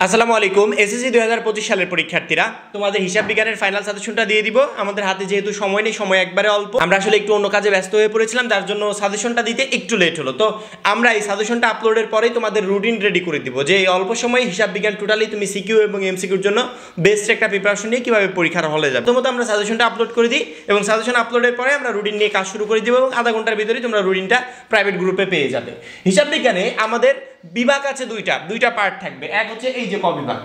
আসসালামু আলাইকুম। এসএসসি 2025 সালের পরীক্ষার্থীরা, তোমাদের হিসাব বিজ্ঞানের ফাইনাল সাজেশনটা দিয়ে দিব। আমাদের হাতে যেহেতু সময় নেই, সময় একবারে অল্প, আমরা আসলে একটু অন্য কাজে ব্যস্ত হয়ে পড়েছিলাম, যার জন্য সাজেশনটা দিতে একটু লেট হলো। তো আমরা এই সাজেশনটা আপলোডের পরেই তোমাদের রুটিন রেডি করে দিব, যে এই অল্প সময়ে হিসাব বিজ্ঞান টোটালি তুমি সিকিউ এবং এমসিকিউর জন্য বেস্ট একটা প্রিপারেশন নিয়ে কীভাবে পরীক্ষার হলে যাবে। প্রথমত আমরা সাজেশনটা আপলোড করে দিই এবং সাজেশন আপলোডের পরে আমরা রুটিন নিয়ে কাজ শুরু করে দিব এবং আধা ঘন্টার ভিতরেই তোমরা রুটিনটা প্রাইভেট গ্রুপে পেয়ে যাবে। হিসাব বিজ্ঞানে আমাদের বিভাগ আছে দুইটা পার্ট থাকবে। এক হচ্ছে এই যে ক বিভাগ,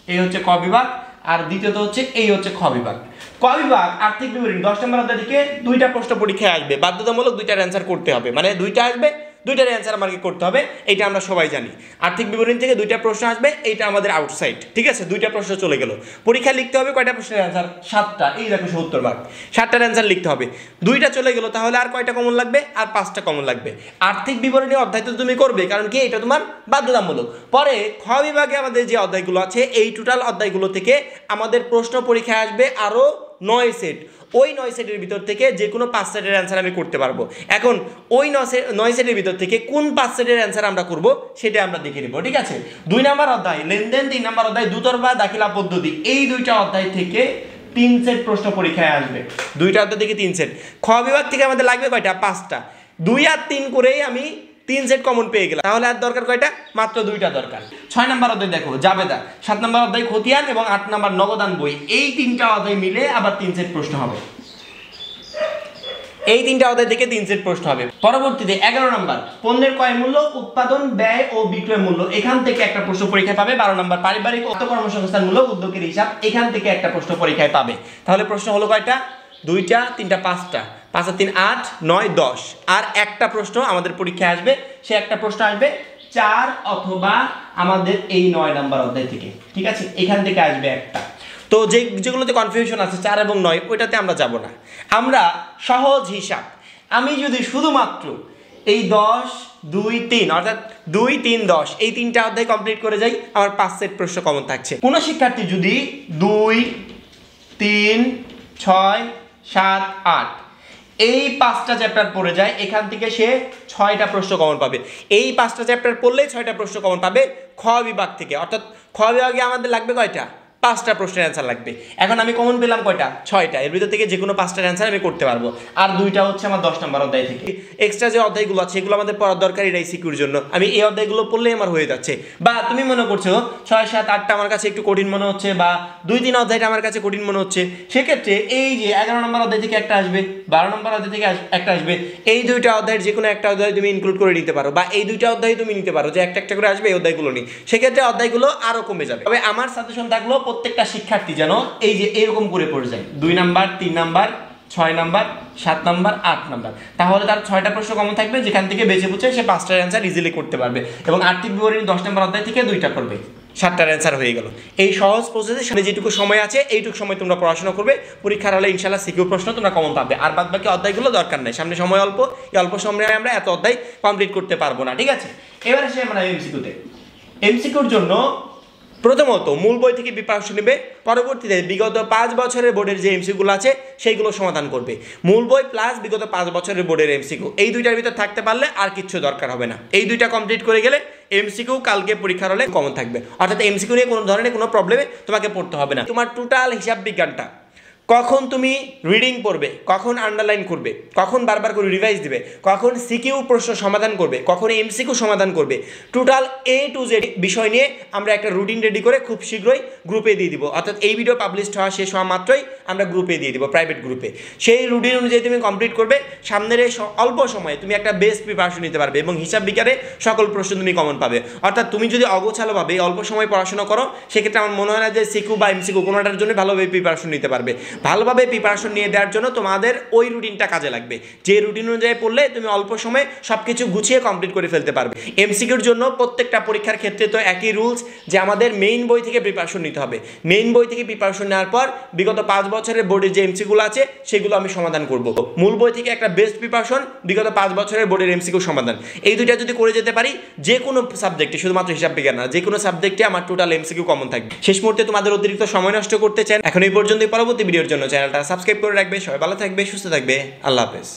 এই হচ্ছে ক বিভাগ, আর দ্বিতীয়ত হচ্ছে এই হচ্ছে খ বিভাগ। ক বিভাগ আর্থিক বিবরণী 10 নম্বর অধ্যায় থেকে দুইটা প্রশ্ন পরীক্ষায় আসবে, বাধ্যতামূলক দুইটার অ্যান্সার করতে হবে, মানে দুইটা আসবে, দুইটার অ্যান্সার আমাকে করতে হবে, এটা আমরা সবাই জানি। আর্থিক বিবরণী থেকে দুইটা প্রশ্ন আসবে, এইটা আমাদের আউটসাইড, ঠিক আছে। দুইটা প্রশ্ন চলে গেল, পরীক্ষায় লিখতে হবে কয়টা প্রশ্নের অ্যান্সার? 7টা। এই দেখো 70 ভাগ, 7টার অ্যান্সার লিখতে হবে। দুইটা চলে গেল, তাহলে আর কয়টা কমন লাগবে? আর 5টা কমন লাগবে। আর্থিক বিবরণী অধ্যায় তো তুমি করবে, কারণ কি এটা তোমার বাধ্যতামূলক। পরে খ বিভাগে আমাদের যে অধ্যায়গুলো আছে, এই টোটাল অধ্যায়গুলো থেকে আমাদের প্রশ্ন পরীক্ষায় আসবে আরও 9 সেট। ওই 9 সেটের ভিতর থেকে যে কোনো 5 সেটের অ্যান্সার আমি করতে পারবো। এখন ওই 9 সেটের ভিতর থেকে কোন 5 সেটের অ্যান্সার আমরা করব সেটা আমরা দেখে নেব, ঠিক আছে। 2 নম্বর অধ্যায় লেনদেন, 3 নম্বর অধ্যায় দুতরফা দাখিলা পদ্ধতি, এই দুইটা অধ্যায় থেকে 3 সেট প্রশ্ন পরীক্ষায় আসবে। দুইটা অধ্যায় থেকে 3 সেট। খ বিভাগ থেকে আমাদের লাগবে কয়টা? 5টা। 2 আর 3 করেই আমি 3 সেট কমন পেয়ে গেলাম, তাহলে আর দরকার কয়টা? মাত্র 2টা দরকার। 6 নম্বর অধ্যায় দেখো জাবেদা, 7 নম্বর অধ্যায় খতিয়ান এবং 8 নম্বর নগদান বই, এই 3টা অধ্যায় মিলে আবার 3 সেট প্রশ্ন হবে। এই 3টা অধ্যায় থেকে 3 সেট প্রশ্ন হবে। পরবর্তীতে 11 নম্বর পণ্যের ক্রয় মূল্য, উৎপাদন ব্যয় ও বিক্রয় মূল্য, এখান থেকে একটা প্রশ্ন পরীক্ষায় পাবে। 12 নম্বর পারিবারিক ও কর্মসংস্থানমূলক উদ্যোগের হিসাব, এখান থেকে একটা প্রশ্ন পরীক্ষায় পাবে। তাহলে প্রশ্ন হলো কয়টা? 2টা, 3টা, 5টা, 5 আর 3 8, 9, 10, আর একটা প্রশ্ন আমাদের পরীক্ষায় আসবে। সে একটা প্রশ্ন আসবে 4 অথবা আমাদের এই 9 নম্বর অধ্যায় থেকে, ঠিক আছে। এখান থেকে আসবে একটা। তো যেগুলোতে কনফিউশন আছে 4 এবং 9, ওইটাতে আমরা যাব না। আমরা সহজ হিসাব, আমি যদি শুধুমাত্র এই 10, 2, 3 অর্থাৎ 2, 3, 10 এই 3টা অধ্যায় কমপ্লিট করে যাই, আমার 5 সেট প্রশ্ন কমন থাকছে। কোনো শিক্ষার্থী যদি 2, 3, 6, 7, 8 এই 5টা চ্যাপ্টার পড়ে যায়, এখান থেকে সে 6টা প্রশ্ন কমন পাবে। এই 5টা চ্যাপ্টার পড়লেই 6টা প্রশ্ন কমন পাবে খ বিভাগ থেকে। অর্থাৎ খ বিভাগে আমাদের লাগবে কয়টা? 5টা প্রশ্নের অ্যান্সার লাগবে। এখন আমি কমন পেলাম কয়টা? 6টা। এর ভিতর থেকে যে কোনো 5টার অ্যান্সার আমি করতে পারবো। আর 2টা হচ্ছে আমার 10 নম্বর অধ্যায় থেকে। এক্সট্রা যে অধ্যায়গুলো আছে এগুলো আমাদের পড়ার দরকার, এটাই সিকিউর জন্য। আমি এই অধ্যায়গুলো পড়লেই আমার হয়ে যাচ্ছে। বা তুমি মনে করছো 6, 7, 8টা আমার কাছে একটু কঠিন মনে হচ্ছে, বা 2, 3 অধ্যায়টা আমার কাছে কঠিন মনে হচ্ছে, সেক্ষেত্রে এই যে 11 নম্বর অধ্যায় থেকে একটা আসবে, 12 নম্বর অধ্যায় থেকে একটা আসবে, এই 2টা অধ্যায়ের যে কোনো একটা অধ্যায় তুমি ইনক্লুড করে নিতে পারো, বা এই 2টা অধ্যায় তুমি নিতে পারো যে একটা করে আসবে, এই অধ্যায়গুলো নিয়ে, সেক্ষেত্রে অধ্যায়গুলো আরও কমে যাবে। তবে আমার সাজেশন থাকলো প্রত্যেকটা শিক্ষার্থী যেন এই যে এরকম করে পড়ে যায়, 2 number, 3 number, 6 number, 7 number, 8 number, তাহলে তার 6টা প্রশ্ন কমন থাকবে, যেখান থেকে বেছে বুঝে সে 5টার অ্যান্সার ইজিলি করতে পারবে। এবং আর্থিক বিবরণী 10 নম্বর অধ্যায় থেকে 2টা করবে, 7টার অ্যান্সার হয়ে গেল। এই সহজ প্রসেসে সামনে যেটুকু সময় আছে এইটুকু সময় তোমরা পড়াশোনা করবে, পরীক্ষার হলে ইনশাল্লাহ সিকিউর প্রশ্ন তোমরা কমন পাবে। আর বাদ বাকি অধ্যায়গুলো দরকার নেই, সামনে সময় অল্প, এই অল্প সময়ে আমরা এত অধ্যায় কমপ্লিট করতে পারবো না, ঠিক আছে। এবার আসে আমরা এমসিকিউতে। এমসিকিউর জন্য প্রথমত মূল বই থেকে প্রিপারেশন নেবে, পরবর্তীতে বিগত 5 বছরের বোর্ডের যে এমসিকিউগুলো আছে সেইগুলো সমাধান করবে। মূল বই প্লাস বিগত 5 বছরের বোর্ডের এমসিকিউ, এই 2টার ভিতর থাকতে পারলে আর কিচ্ছু দরকার হবে না। এই 2টা কমপ্লিট করে গেলে এমসিকিউ কালকে পরীক্ষার হলে কমন থাকবে। অর্থাৎ এমসিকিউ নিয়ে কোনো ধরনের কোনো প্রবলেমে তোমাকে পড়তে হবে না। তোমার টোটাল হিসাব বিজ্ঞানটা কখন তুমি রিডিং পড়বে, কখন আন্ডারলাইন করবে, কখন বারবার করে রিভাইজ দিবে, কখন সিকিউ প্রশ্ন সমাধান করবে, কখন এমসিকিউ সমাধান করবে, টোটাল A to Z বিষয় নিয়ে আমরা একটা রুটিন রেডি করে খুব শীঘ্রই গ্রুপে দিয়ে দিব। অর্থাৎ এই ভিডিও পাবলিশ হওয়া শেষ হওয়া মাত্রই আমরা গ্রুপে দিয়ে দিব, প্রাইভেট গ্রুপে। সেই রুটিন অনুযায়ী তুমি কমপ্লিট করবে, সামনের এই অল্প সময়ে তুমি একটা বেস্ট প্রিপারেশন নিতে পারবে এবং হিসাব বিজ্ঞানে সকল প্রশ্ন তুমি কমন পাবে। অর্থাৎ তুমি যদি অগোছালোভাবে অল্প সময় পড়াশোনা করো, সেক্ষেত্রে আমার মনে হয় না যে সিকিউ বা এমসিকিউ কোনোটার জন্য ভালোভাবে প্রিপারেশন নিতে পারবে। ভালোভাবে প্রিপারেশন নিয়ে দেওয়ার জন্য তোমাদের ওই রুটিনটা কাজে লাগবে, যে রুটিন অনুযায়ী পড়লে তুমি অল্প সময়ে সব কিছু গুছিয়ে কমপ্লিট করে ফেলতে পারবে। এমসিকিউর জন্য প্রত্যেকটা পরীক্ষার ক্ষেত্রে তো একই রুলস, যে আমাদের মেইন বই থেকে প্রিপারেশন নিতে হবে। মেইন বই থেকে প্রিপারেশন নেওয়ার পর বিগত 5 বছরের বোর্ডের যে এমসিকিউগুলো আছে সেগুলো আমি সমাধান করব। মূল বই থেকে একটা বেস্ট প্রিপারেশন, বিগত 5 বছরের বোর্ডের এমসিকিউ সমাধান, এই 2টা যদি করে যেতে পারি, যে কোনো সাবজেক্টে, শুধুমাত্র হিসাব বিজ্ঞান না, যে কোনো সাবজেক্টে আমার টোটাল এমসিকিউ কমন থাকবে। শেষ মুহূর্তে তোমাদের অতিরিক্ত সময় নষ্ট করতে চান এখন এই পর্যন্তই। পরবর্তী ভিডিওর জন্য চ্যানেলটা সাবস্ক্রাইব করে রাখবে। সবাই ভালো থাকবে, সুস্থ থাকবে, আল্লাহ হাফেজ।